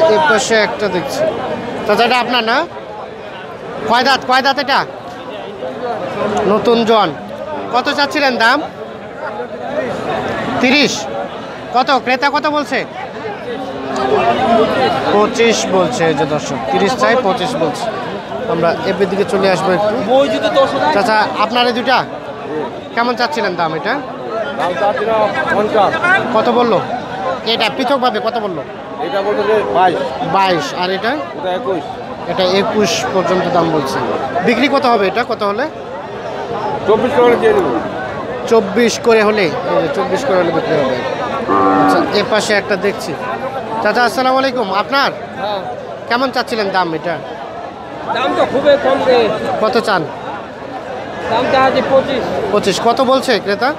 যে এই পাশে একটা দেখছি। চাচা এটা আপনার না? কয় দাঁত এটা? নতুন জন। কত চাচ্ছিলেন দাম? 30। কত ক্রেতা কত বলছে? 25 বলছে। এই যে দর্শক 30 চাই, 25 বলছে। আমরা এর দিকে চলে আসবো একটু। চাচা আপনার এই দুটা কেমন চাচ্ছিলেন দাম? এটা কত বললো? এটা পৃথকভাবে কত বললো? এটা বলতে 22। আর এটা? এটা 21 পর্যন্ত দাম বলছে। বিক্রি কত হবে এটা? কত হলে? 24 করে দিয়ে দেবো। 24 করে হলে? 24 করে হলে বিক্রি হবে। আচ্ছা এ পাশে একটা দেখছি। চাচা আসসালামু আলাইকুম। আপনার কেমন চাচ্ছিলেন দাম? এটা দাম তো খুবই কম রে। কত চান? দামটা আছে 25। কত বলছে ক্রেতা?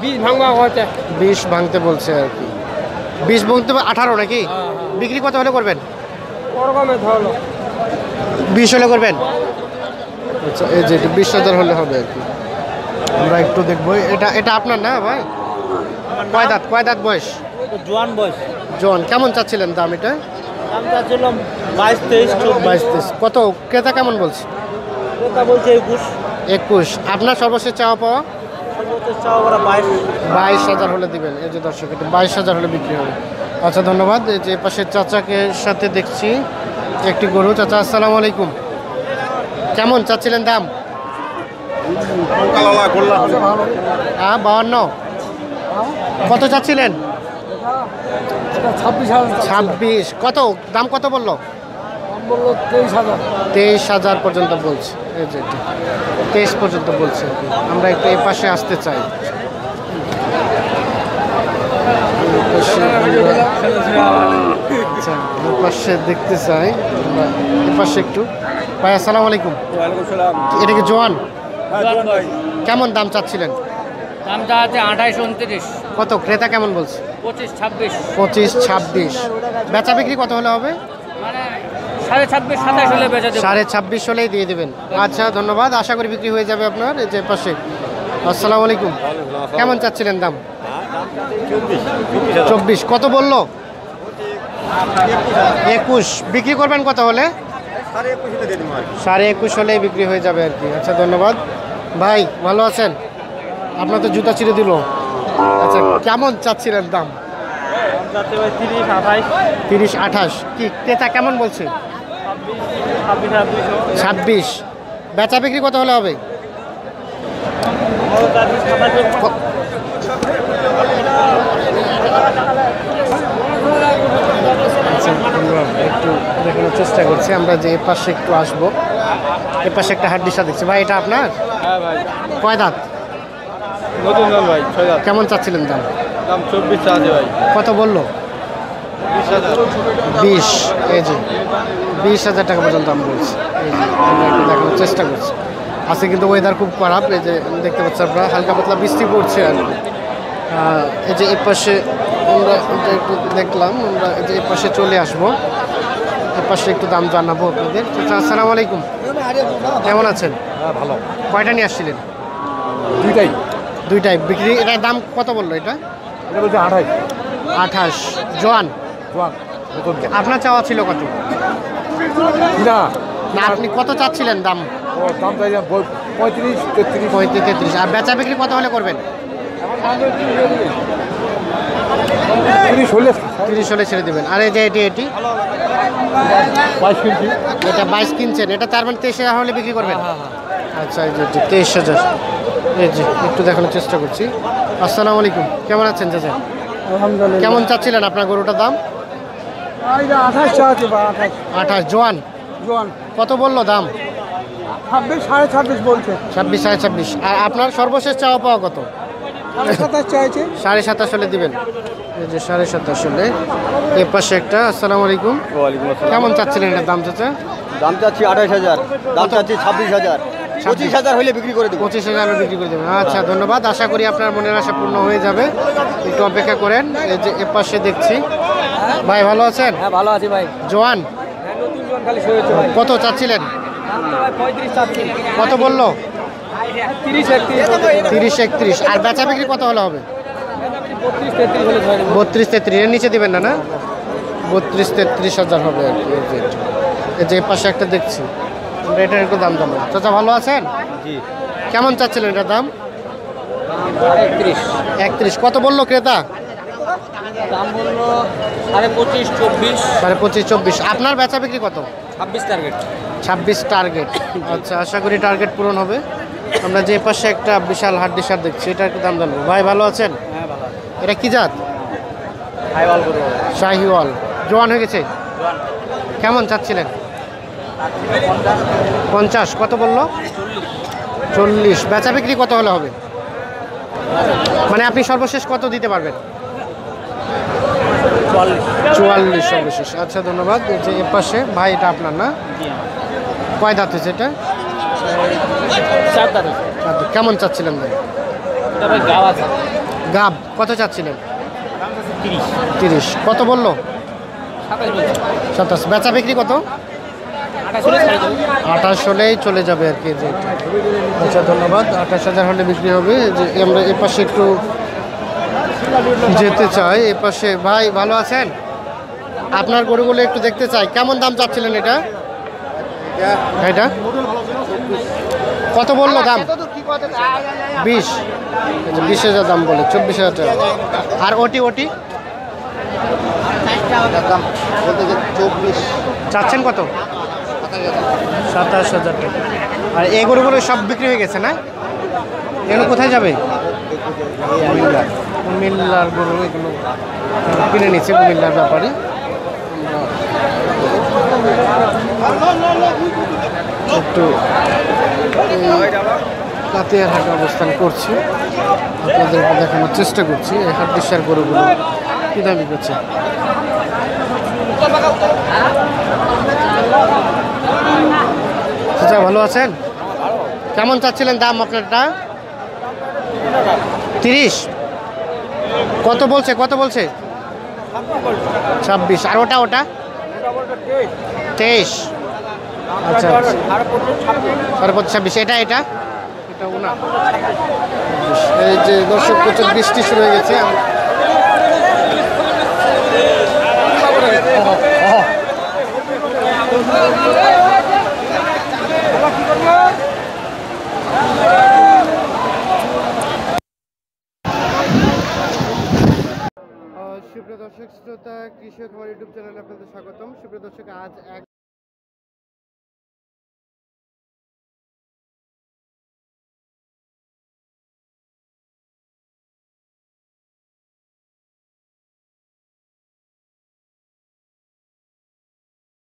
20 ভাঙা হচ্ছে। 20 ভাঙতে বলছে আর কি। 20 ভাঙতে 18 নাকি? বিক্রি কত হলে করবেন? ওরকমে ধরলো 20 হলে করবেন? আচ্ছা এই যে 20,000 হলে হবে আর কি। আমরা একটু দেখবো। এটা আপনার না ভাই? কয় দাঁত বয়স? জোয়ান বয়স। জন। কেমন চাচ্ছিলেন দাম? এটা দামটা ছিল 22-23। কত ক্রেতা কেমন বলছে? এটা বলছে 21। আপনার সর্বশেষ চাওয়া পাওয়া? সর্বোচ্চ চাও ওরা 22,000 হলে দিবেন। এই যে দর্শক এটা 22,000 হলে বিক্রি হবে। আচ্ছা ধন্যবাদ। এই যে পাশের চাচাকে সাথে দেখছি একটি গরু। চাচা আসসালামু আলাইকুম। কেমন চাচ্ছিলেন দাম? 52। কত চাচ্ছিলেন? 26। কত দাম কত বললো? 23,000 পর্যন্ত বলছে। এই যে 23 পর্যন্ত বলছে। আমরা একটু এই পাশে আসতে চাই। আচ্ছা এই পাশে দেখতে চাই। এই পাশে একটু। ভাই আসসালামু আলাইকুম। এটা কি জোয়ান? কেমন দাম চাচ্ছিলেন? দামটা আছে 28-29। কত ক্রেতা কেমন বলছে? 25-26। বেচা বিক্রি কত হলে হবে? মানে 26.5-27 হলে বেচা দেব। 26.5 হলেই দিয়ে দেবেন। আচ্ছা ধন্যবাদ। আশা করি বিক্রি হয়ে যাবে আপনার। এই যে পাশে। আসসালামু আলাইকুম। কেমন চাচ্ছিলেন দাম? 24। কত বললো? 21। বিক্রি করবেন কত হলে? 21.5 হলেই বিক্রি হয়ে যাবে আর কি। আচ্ছা ধন্যবাদ ভাই। ভালো আছেন? আপনার তো জুতা ছিঁড়ে দিল। আচ্ছা কেমন চাচ্ছিলেন দাম? 30-28। কি ক্রেতা কেমন বলছে? 26। বেচা বিক্রি কত হলে হবে? আমরা একটু দেখানোর চেষ্টা করছি। আমরা যে এ পাশে একটু আসবো। এ পাশে একটা হাড্ডিসা দেখছি। ভাই এটা আপনার? হ্যাঁ ভাই। কয় দাঁত? নতুন দাম ভাই 6 দাম। কেমন চাচ্ছিলেন দাম? দাম 24 চাচ্ছে ভাই। কত বললো? 20,000। 20। এই যে 20,000 টাকা পর্যন্ত দাম বলছি। এই যে আমরা একটু দেখানোর চেষ্টা করছি। আজকে কিন্তু ওয়েদার খুব খারাপ। এই যে দেখতে পাচ্ছি আপনারা হালকা পাতলা বৃষ্টি পড়ছে আর কি। এই যে এই পাশে আমরা একটু দেখলাম। আমরা এই যে এই পাশে চলে আসবো। এই পাশে একটু দাম জানাবো আপনাদের। আসসালামু আলাইকুম। কেমন আছেন? হ্যাঁ ভালো। কয়টা নিয়ে আসছিলেন? দুইটাই বিক্রি। এটার দাম কত বললো? এটা বলছে 28। 28। জোয়ান। আপনার চাওয়া ছিল কত? না না আপনি কত চাচ্ছিলেন দাম? দাম চাই 35-33। 33। আর বেচা বিক্রি কত হলে করবেন? 30 হলে ছেড়ে দেবেন। আর এই যে এটি 22 কিনছি। এটা 22 কিনছেন। এটা তার মানে 23,000 হলে বিক্রি করবেন? আচ্ছা এই যে 23,000। এই যে একটু দেখানোর চেষ্টা করছি। আসসালামু আলাইকুম। কেমন আছেন চাচা? আলহামদুলিল্লাহ। কেমন চাচ্ছিলেন আপনার গরুটার দাম? 28 চাচ্ছে বা 28। 28। জোয়ান। জোয়ান কত বললো দাম? 26-26.5 বলছে। 26-26.5। আর আপনার সর্বশেষ চাওয়া পাওয়া কত? 27 চাইছে। 27.5 হলে দিবেন। এই যে 27.5 হলে। এর পাশে একটা। আসসালামু আলাইকুম। ওয়ালাইকুম আসসালাম। কেমন চাচ্ছিলেন এটার দাম চাচা? দাম চাচ্ছি 28,000। দাম চাচ্ছি 26,000। 25,000 হলে বিক্রি করে দেবো। 25,000 হলে বিক্রি করে দেবেন। আচ্ছা ধন্যবাদ। আশা করি আপনার মনের আশা পূর্ণ হয়ে যাবে। একটু অপেক্ষা করেন। এই যে এর পাশে দেখছি। ভাই ভালো আছেন? হ্যাঁ ভালো আছি ভাই। জোয়ান। হ্যাঁ নতুন জন খালি হয়েছে ভাই। কত চাচ্ছিলেন? দাম তো ভাই 35 চাচ্ছি। কত বললো? 30-31। 30-31। আর বেচা বিক্রি কত হলে হবে? 32-33 হলে ধরে দেবো। 32-33। এর নিচে দিবেন না? না 32-33 হাজার হবে আর কি। এই যে এই পাশে একটা দেখছি, আমরা এটার একটু দাম জানবো। চাচা ভালো আছেন? জি। কেমন চাচ্ছিলেন এটার দাম? 31 31। কত বললো ক্রেতা? দাম বললো 25.5 24 25-24। আপনার বেচা বিক্রি কত? 26 টার্গেট। 26 টার্গেট। আচ্ছা, আশা করি টার্গেট পূরণ হবে। আমরা যে পাশে একটা বিশাল হাড্ডি সার দেখছি, এটার একটু দাম জানবো। ভাই ভালো আছেন? হ্যাঁ ভালো। এটা কি জাত? হাইওয়াল গরু। শাহিওয়াল। জোয়ান হয়ে গেছে? জোয়ান। কেমন চাচ্ছিলেন? 50 50। কত বললো? 40। বেচা বিক্রি কত হলে হবে? মানে আপনি সর্বশেষ কত দিতে পারবেন? 44 সর্বশেষ। আচ্ছা, ধন্যবাদ। এই যে এর পাশে ভাই, এটা আপনার না? কয় দাঁত হয়েছে এটা? 4 দাঁত। কেমন চাচ্ছিলেন ভাই? এটা ভাই গাব আছে। গাব কত চাচ্ছিলেন? 30 30। কত বললো? 27 বলছে। 27। বেচা বিক্রি কত? 28 হলেই চলে যাবে আর কি। যে এটা। আচ্ছা, ধন্যবাদ। 28,000 হলে বিক্রি হবে। যে আমরা এ পাশে একটু যেতে চাই। এ পাশে ভাই ভালো আছেন? আপনার গরুগুলো একটু দেখতে চাই। কেমন দাম চাচ্ছিলেন এটা? এটা কত বললো দাম? 20। 20,000 দাম বলে, 24,000 টাকা। আর ওটি দাম বলতে 24। চাচ্ছেন কত? 27,000 টাকা। আর এই গরুগুলো সব বিক্রি হয়ে গেছে না? এগুলো কোথায় যাবে? কুমিল্লার গরু এগুলো কিনে নিচ্ছে কুমিল্লার ব্যাপারী। একটু কাতিয়ার হাটে অবস্থান করছি, আপনাদেরকে দেখানোর চেষ্টা করছি এই হাটদিশার গরুগুলো কী দাবি করছে। আচ্ছা, ভালো আছেন? কেমন চাচ্ছিলেন দাম আপনারটা? 30। কত বলছে? 26। আর ওটা 23। আচ্ছা, 26। এটা না। এই যে দর্শক, প্রচুর বৃষ্টি শুরু হয়ে গেছে। সুপ্রিয় দর্শক শ্রোতা, কৃষক আমার ইউটিউব চ্যানেলে আপনাদের স্বাগতম। সুপ্রিয় দর্শক, আজ 1